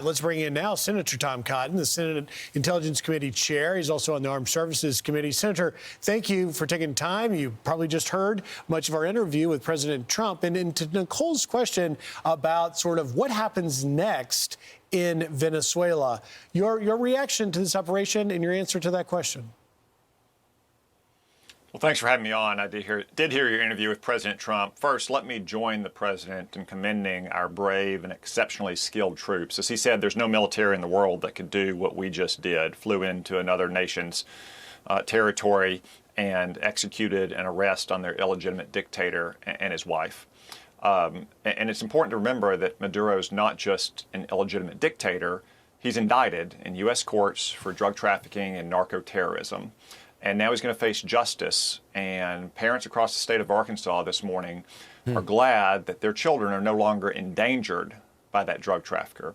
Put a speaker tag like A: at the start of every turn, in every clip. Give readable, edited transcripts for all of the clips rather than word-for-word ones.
A: Let's bring in now Senator Tom Cotton, the Senate Intelligence Committee chair. He's also on the Armed Services Committee. Senator, thank you for taking time. You probably just heard much of our interview with President Trump. And to Nicole's question about sort of what happens next in Venezuela, your reaction to this operation and your answer to that question.
B: Well, thanks for having me on. I did hear your interview with President Trump. First, let me join the president in commending our brave and exceptionally skilled troops. As he said, there's no military in the world that could do what we just did, flew into another nation's territory and executed an arrest on their illegitimate dictator and his wife. And it's important to remember that Maduro is not just an illegitimate dictator. He's indicted in U.S. courts for drug trafficking and narco-terrorism. And now he's going to face justice. And parents across the state of Arkansas this morning are glad that their children are no longer endangered by that drug trafficker.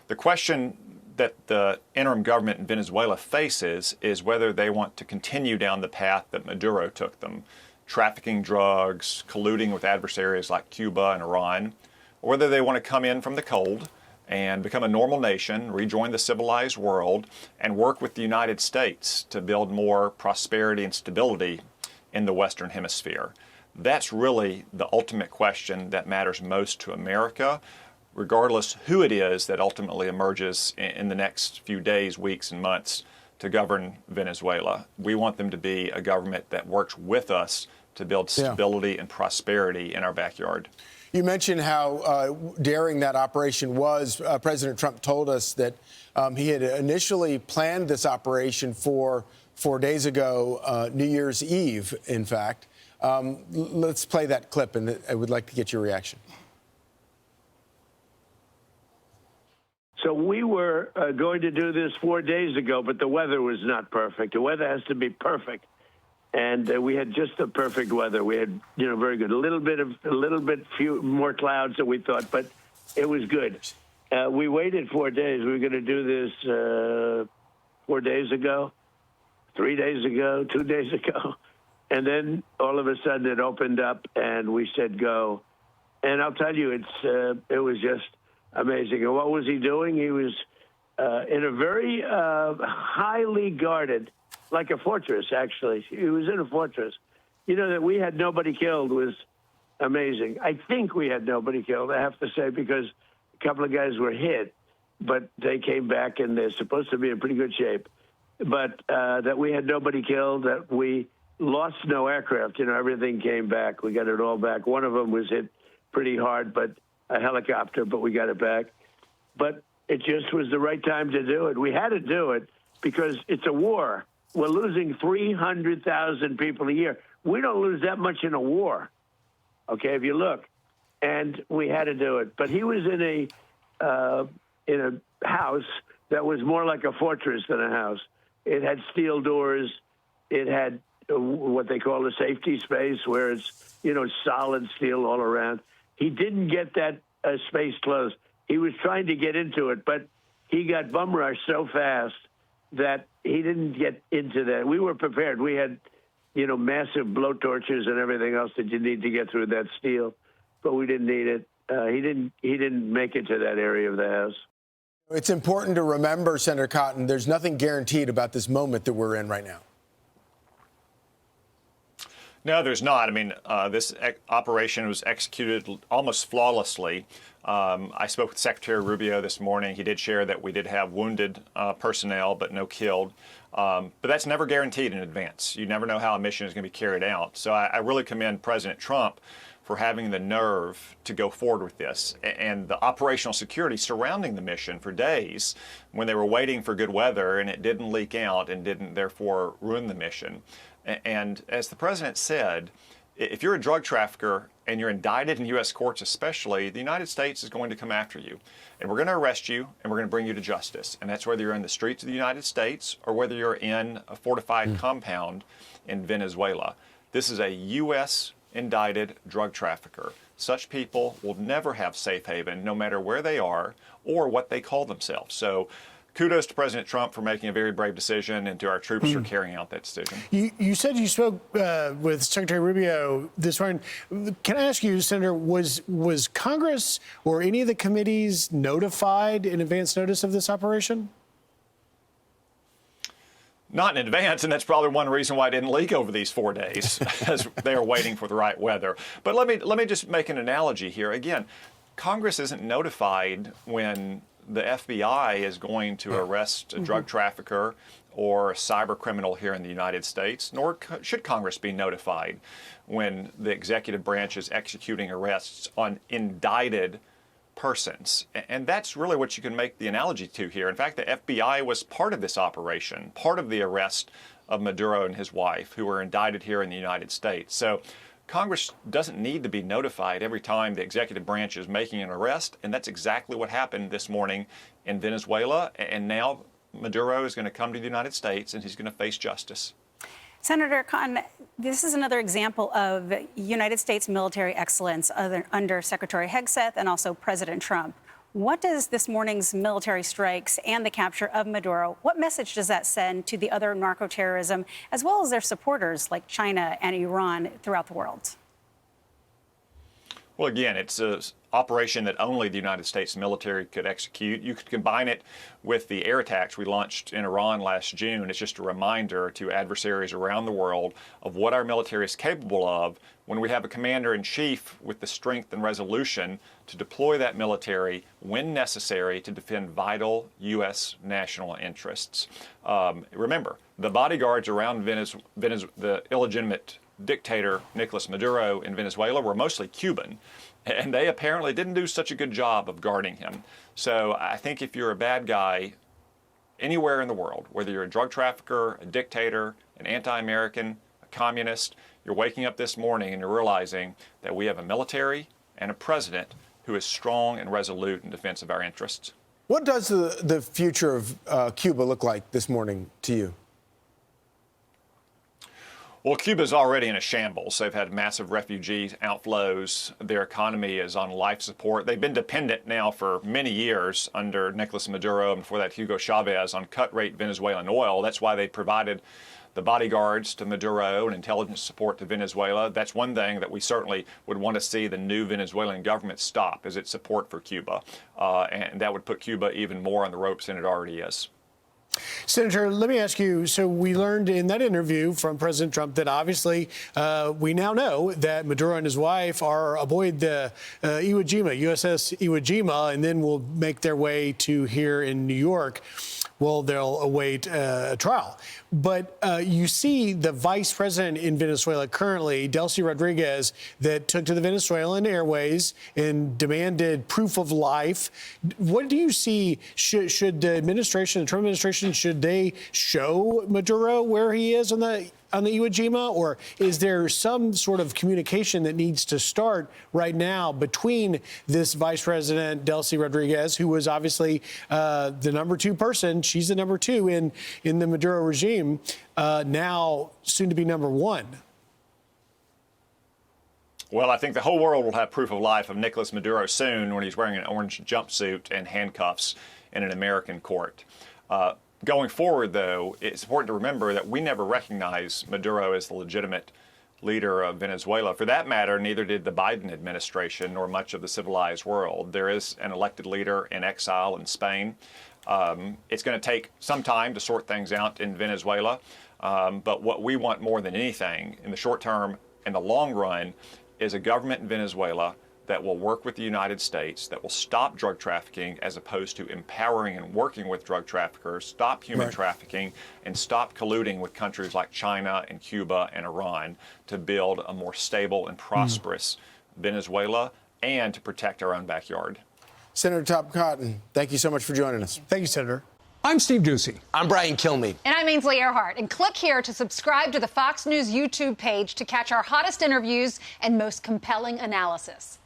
B: The question that the interim government in Venezuela faces is whether they want to continue down the path that Maduro took them, trafficking drugs, colluding with adversaries like Cuba and Iran, or whether they want to come in from the cold and become a normal nation, rejoin the civilized world, and work with the United States to build more prosperity and stability in the Western Hemisphere. That's really the ultimate question that matters most to America, regardless who it is that ultimately emerges in the next few days, weeks, and months to govern Venezuela. We want them to be a government that works with us to build stability and prosperity in our backyard.
C: You mentioned how daring that operation was. President Trump told us that he had initially planned this operation for 4 days ago, New Year's Eve, in fact. Let's play that clip, and I would like to get your reaction.
D: So we were going to do this 4 days ago, but the weather was not perfect. The weather has to be perfect. And we had just the perfect weather. We had, very good. A little bit few more clouds than we thought, but it was good. We waited 4 days. We were going to do this 4 days ago, 3 days ago, 2 days ago. And then all of a sudden it opened up and we said go. And I'll tell you, it was just amazing. And what was he doing? He was in a very highly guarded, like a fortress, actually. He was in a fortress. That we had nobody killed was amazing. I think we had nobody killed, I have to say, because a couple of guys were hit, but they came back and they're supposed to be in pretty good shape. But that we had nobody killed, that we lost no aircraft. Everything came back. We got it all back. One of them was hit pretty hard, but a helicopter, but we got it back. But it just was the right time to do it. We had to do it because it's a war. We're losing 300,000 people a year. We don't lose that much in a war, okay, if you look. And we had to do it. But he was in a house that was more like a fortress than a house. It had steel doors. It had what they call a safety space where it's, solid steel all around. He didn't get that space closed. He was trying to get into it, but he got bum rushed so fast that he didn't get into that. We were prepared. We had, massive blowtorches and everything else that you need to get through that steel, but we didn't need it. He didn't make it to that area of the house.
C: It's important to remember, Senator Cotton, there's nothing guaranteed about this moment that we're in right now.
B: No, there's not. I mean, this operation was executed almost flawlessly. I spoke with Secretary Rubio this morning. He did share that we did have wounded personnel, but no killed. But that's never guaranteed in advance. You never know how a mission is going to be carried out. So I really commend President Trump for having the nerve to go forward with this. And the operational security surrounding the mission for days when they were waiting for good weather and it didn't leak out and didn't therefore ruin the mission. And as the president said, if you're a drug trafficker and you're indicted in U.S. courts especially, the United States is going to come after you. And we're going to arrest you and we're going to bring you to justice. And that's whether you're in the streets of the United States or whether you're in a fortified compound in Venezuela. This is a U.S. indicted drug trafficker. Such people will never have safe haven, no matter where they are or what they call themselves. So kudos to President Trump for making a very brave decision and to our troops for carrying out that decision.
A: You said you spoke with Secretary Rubio this morning. Can I ask you, Senator, was Congress or any of the committees notified in advance notice of this operation?
B: Not in advance, and that's probably one reason why it didn't leak over these 4 days, as they are waiting for the right weather. But let me just make an analogy here. Again, Congress isn't notified when the FBI is going to arrest a drug trafficker or a cyber criminal here in the United States, nor should Congress be notified when the executive branch is executing arrests on indicted persons. And that's really what you can make the analogy to here. In fact, the FBI was part of this operation, part of the arrest of Maduro and his wife, who were indicted here in the United States. So Congress doesn't need to be notified every time the executive branch is making an arrest, and that's exactly what happened this morning in Venezuela. And now Maduro is going to come to the United States, and he's going to face justice.
E: Senator Cotton, this is another example of United States military excellence under Secretary Hegseth and also President Trump. What does this morning's military strikes and the capture of Maduro, what message does that send to the other narco-terrorism, as well as their supporters like China and Iran throughout the world?
B: Well, again, it's an operation that only the United States military could execute. You could combine it with the air attacks we launched in Iran last June. It's just a reminder to adversaries around the world of what our military is capable of when we have a commander-in-chief with the strength and resolution to deploy that military when necessary to defend vital U.S. national interests. Remember, the bodyguards around the illegitimate dictator Nicolas Maduro in Venezuela were mostly Cuban, and they apparently didn't do such a good job of guarding him. So I think if you're a bad guy anywhere in the world, whether you're a drug trafficker, a dictator, an anti-American, a communist, you're waking up this morning and you're realizing that we have a military and a president who is strong and resolute in defense of our interests.
C: What does the future of Cuba look like this morning to you?
B: Well, Cuba's already in a shambles. They've had massive refugee outflows. Their economy is on life support. They've been dependent now for many years under Nicolas Maduro and before that Hugo Chavez on cut-rate Venezuelan oil. That's why they provided the bodyguards to Maduro and intelligence support to Venezuela. That's one thing that we certainly would want to see the new Venezuelan government stop, is its support for Cuba. And that would put Cuba even more on the ropes than it already is.
A: Senator, let me ask you, so we learned in that interview from President Trump that obviously we now know that Maduro and his wife are aboard the Iwo Jima, USS Iwo Jima, and then will make their way to here in New York. Well, they'll await a trial. But you see the vice president in Venezuela currently, Delcy Rodriguez, that took to the Venezuelan airways and demanded proof of life. What do you see? Should the administration, the Trump administration, should they show Maduro where he is on the Iwo Jima, or is there some sort of communication that needs to start right now between this Vice President, Delcy Rodriguez, who was obviously the #2 person, she's the #2 in the Maduro regime, now soon to be #1?
B: Well, I think the whole world will have proof of life of Nicolas Maduro soon when he's wearing an orange jumpsuit and handcuffs in an American court. Going forward, though, it's important to remember that we never recognized Maduro as the legitimate leader of Venezuela. For that matter, neither did the Biden administration nor much of the civilized world. There is an elected leader in exile in Spain. It's going to take some time to sort things out in Venezuela. But what we want more than anything in the short term and the long run is a government in Venezuela that will work with the United States, that will stop drug trafficking as opposed to empowering and working with drug traffickers, stop human trafficking, and stop colluding with countries like China and Cuba and Iran to build a more stable and prosperous Venezuela and to protect our own backyard.
C: Senator Tom Cotton, thank you so much for joining us.
A: Thank you, Senator.
F: I'm Steve Doocy.
G: I'm Brian Kilmeade.
H: And I'm Ainsley Earhart. And click here to subscribe to the Fox News YouTube page to catch our hottest interviews and most compelling analysis.